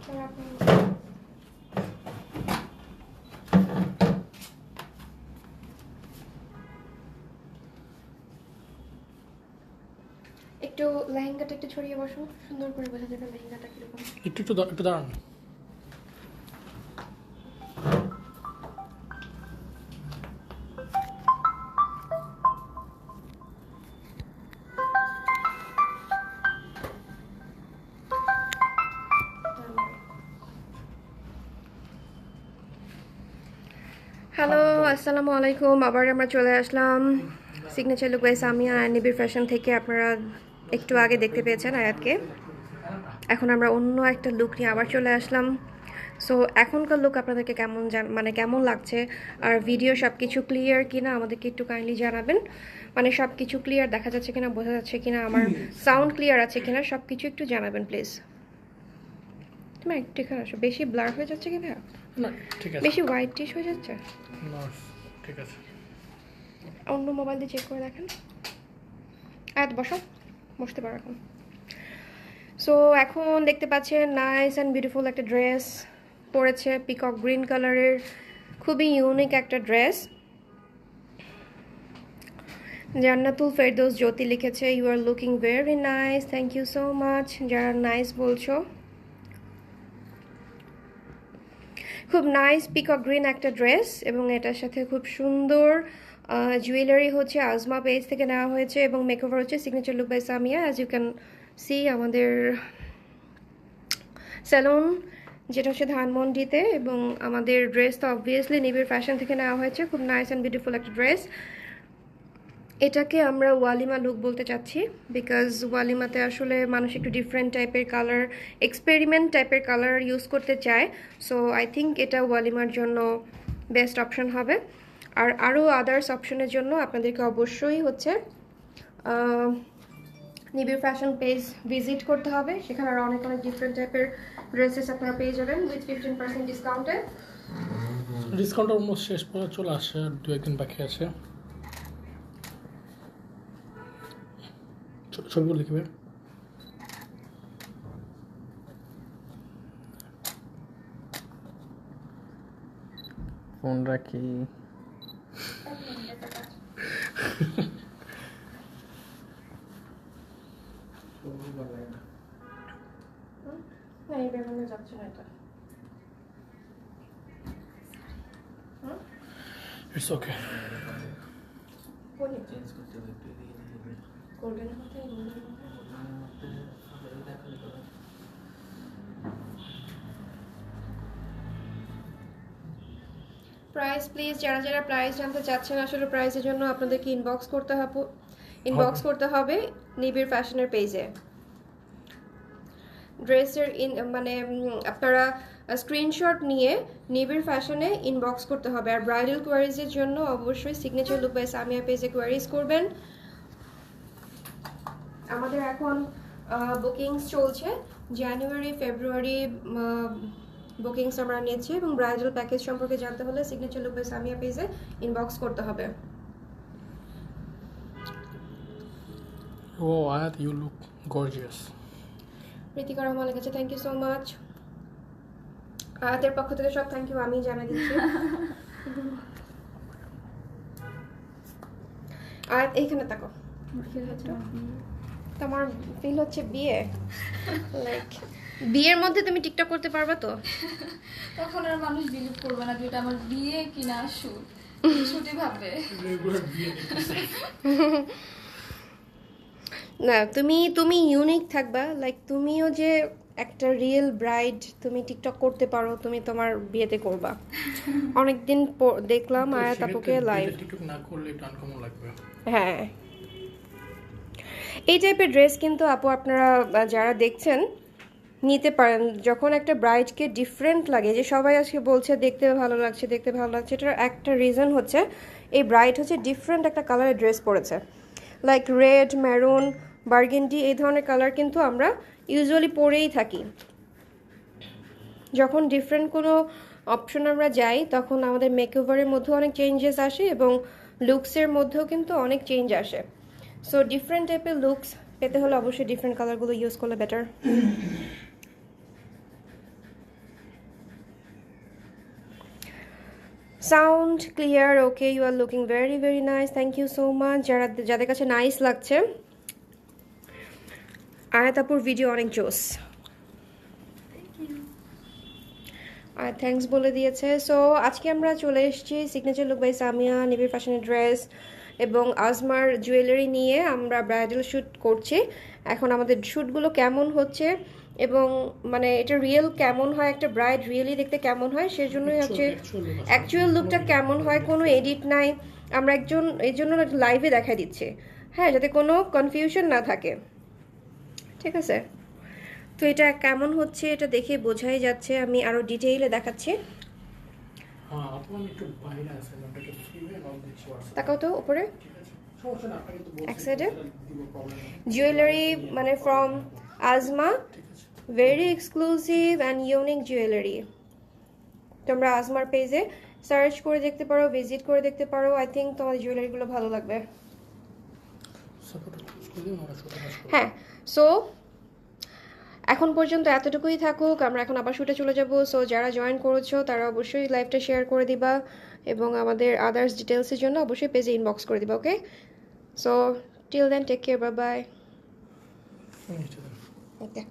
একটু লেহেঙ্গাটা একটু ছড়িয়ে বসো, সুন্দর করে বোঝা যাবে লেহেঙ্গাটা কিরকম। একটু একটু একটু দাঁড়ান। হ্যালো, আসসালামু আলাইকুম। আবার আমরা চলে আসলাম signature look by Samia and Nibir fashion থেকে। আপনারা একটু আগে দেখতে পেয়েছেন আয়াতকে। এখন আমরা অন্য একটা লুক নিয়ে আবার চলে আসলাম। সো এখনকার লুক আপনাদেরকে কেমন লাগছে, আর ভিডিও সব কিছু ক্লিয়ার কিনা আমাদেরকে একটু কাইন্ডলি জানাবেন। মানে সব কিছু ক্লিয়ার দেখা যাচ্ছে কিনা, বোঝা যাচ্ছে কিনা, আমার সাউন্ড ক্লিয়ার আছে কিনা, সব কিছু একটু জানাবেন প্লিজ। তুমি একটু এখানে আসো, বেশি ব্লার হয়ে যাচ্ছে কি ভাইয়া? না ঠিক আছে, বেশি হোয়াইটিশ হয়ে যাচ্ছে। না ঠিক আছে। অন্য মোবাইল দিয়ে চেক করে দেখেন। বসো, বসতে পারো এখন। সো এখন দেখতে পাচ্ছেন নাইস অ্যান্ড বিউটিফুল একটা ড্রেস পরেছে, পিকক গ্রিন কালারের, খুবই ইউনিক একটা ড্রেস। জান্নাতুল ফেরদৌস জ্যোতি লিখেছে, you are looking very nice, thank you so much যারা নাইস বলছো। খুব নাইস পিকক গ্রিন একটা ড্রেস, এবং এটার সাথে খুব সুন্দর জুয়েলারি হচ্ছে আজমা পেজ থেকে নেওয়া হয়েছে, এবং মেকওভার হচ্ছে signature look by Samia. As you can see আমাদের স্যালুন যেটা হচ্ছে ধানমন্ডিতে, এবং আমাদের ড্রেস তো অবভিয়াসলি নিবিড় ফ্যাশন থেকে নেওয়া হয়েছে। খুব নাইস অ্যান্ড বিউটিফুল একটা ড্রেস। এটাকে আমরা ওয়ালিমা লুক বলতে চাচ্ছি, বিকজ ওয়ালিমাতে আসলে মানুষ একটু ডিফারেন্ট টাইপের কালার, এক্সপেরিমেন্ট টাইপের কালার ইউজ করতে চায়। সো আই থিঙ্ক এটা ওয়ালিমার জন্য বেস্ট অপশন হবে। আর আরও আদার্স অপশনের জন্য আপনাদেরকে অবশ্যই হচ্ছে নিবিড় ফ্যাশন পেজ ভিজিট করতে হবে। সেখানে আরও অনেক অনেক ডিফারেন্ট টাইপের ড্রেসেস আপনারা পেয়ে যাবেন উইথ 15% ডিসকাউন্টে। ডিসকাউন্ট অলমোস্ট শেষ পর্যন্ত চলে আসে, আর 2-1 দিন বাকি আছে। ছবিগুলো লিখবে। ফোন রাখি। যাচ্ছে না এটা। It's okay. প্রাইস প্লিজ, যারা যারা প্রাইস জানতে চাচ্ছেন, আসলে প্রাইসের জন্য আপনাদেরকে ইনবক্স করতে হবে নিবিড় ফ্যাশনের পেজে। ড্রেসের মানে আপনারা স্ক্রিনশট নিয়ে নিবিড় ফ্যাশনে ইনবক্স করতে হবে। আর ব্রাইডাল কোয়ারিজের জন্য অবশ্যই সিগনেচার লুক বাই সামিয়া পেজে কোয়ারিজ করবেন। আমাদের এখন বুকিংস চলছে, জানুয়ারি ফেব্রুয়ারি বুকিংস আমরা নিয়েছি, এবং ব্রাইডাল প্যাকেজ সম্পর্কে জানতে হলে সিগনেচার লুক বাই সামিয়া পেজে ইনবক্স করতে হবে। ও আয়াত, ইউ লুক গর্জিয়াস। ঋতিকা রহমানের কাছে থ্যাংক ইউ সো মাচ। আয়াতের পক্ষ থেকে সব থ্যাংক ইউ আমি জানাই দিচ্ছি। আর এইখানে তাকো, তোমার ফিল হচ্ছে বিয়ে, লাইক বিয়ের মধ্যে তুমি টিকটক করতে পারবা তো? তখন আর মানুষ বিলিভ করবে না যে এটা আমার বিয়ে কিনা শুট, শুটই ভাববে। না, তুমি ইউনিক থাকবা, লাইক তুমিও যে একটা রিয়েল ব্রাইড, তুমি টিকটক করতে পারো, তুমি তোমার বিয়েতে করবা। অনেকদিন দেখলাম আয়াত আপুকে লাইভ। টিকটক না করলে একটু আনকমন লাগবে। হ্যাঁ, এই টাইপের ড্রেস কিন্তু আপু আপনারা যারা দেখছেন নিতে পারেন। যখন একটা ব্রাইডকে ডিফারেন্ট লাগে, যে সবাই আজকে বলছে দেখতে ভালো লাগছে, দেখতে ভালো লাগছে, এটার একটা রিজন হচ্ছে এই ব্রাইড হচ্ছে ডিফারেন্ট একটা কালারের ড্রেস পরেছে, লাইক রেড, মেরুন, বার্গেন্ডি, এই ধরনের কালার কিন্তু আমরা ইউজুয়ালি পরেই থাকি। যখন ডিফারেন্ট কোনো অপশন আমরা যাই, তখন আমাদের মেকওভারের মধ্যেও অনেক চেঞ্জেস আসে, এবং লুকসের মধ্যেও কিন্তু অনেক চেঞ্জ আসে। সো ডিফারেন্ট টাইপের লুকস পেতে হলে অবশ্যই ডিফারেন্ট কালারগুলো ইউজ করলে better. Sound clear, okay, you are looking very very nice, thank you so much. যাদের কাছে নাইস লাগছে, আয়াতাপুর ভিডিও অনেক জোস, আর থ্যাঙ্কস বলে দিয়েছে। সো আজকে আমরা চলে এসেছি সিগনেচার লুক বাই সামিয়া, নিবিড় ফ্যাশনের ড্রেস এবং আজমার জুয়েলারি নিয়ে আমরা ব্রাইডাল শ্যুট করছি। এখন আমাদের শ্যুটগুলো কেমন হচ্ছে এবং মানে এটা রিয়েল কেমন হয়, একটা ব্রাইড রিয়েলি দেখতে কেমন হয়, সেজন্যই হচ্ছে অ্যাকচুয়াল লুকটা কেমন হয়, কোনো এডিট নাই, আমরা এই জন্য লাইভে দেখা দিচ্ছি, হ্যাঁ, যাতে কোনো কনফিউশন না থাকে, ঠিক আছে? তো এটা কেমন হচ্ছে এটা দেখে বোঝাই যাচ্ছে, আমি আরো ডিটেইলে দেখাচ্ছি। হ্যাঁ আপু আমি একটু বাইরে আছি, আপনাকে ফ্রি হয়ে নাও দিচ্ছি WhatsApp। তাকাও তো উপরে সমস্যা না, আপনাকে তো বলছি এক সাইডে দিব প্রবলেম নেই। জুয়েলারি মানে from asthma, very exclusive and unique jewellery. তোমরা আজমার পেজে সার্চ করে দেখতে পারো, ভিজিট করে দেখতে পারো, আই থিঙ্ক তোমাদের জুয়েলারিগুলো ভালো লাগবে। সাপোর্ট করে দিন, আমরা ছোট কাজ করব। হ্যাঁ, সো এখন পর্যন্ত এতটুকুই থাকুক, আমরা এখন আবার শুটে চলে যাব। সো যারা জয়েন করেছো তারা অবশ্যই লাইভটা শেয়ার করে দিবা এবং আমাদের আদার্স ডিটেলসের জন্য অবশ্যই পেজে ইনবক্স করে দিবা, okay? So till then take care, bye bye. নিচে দেন। ওকে।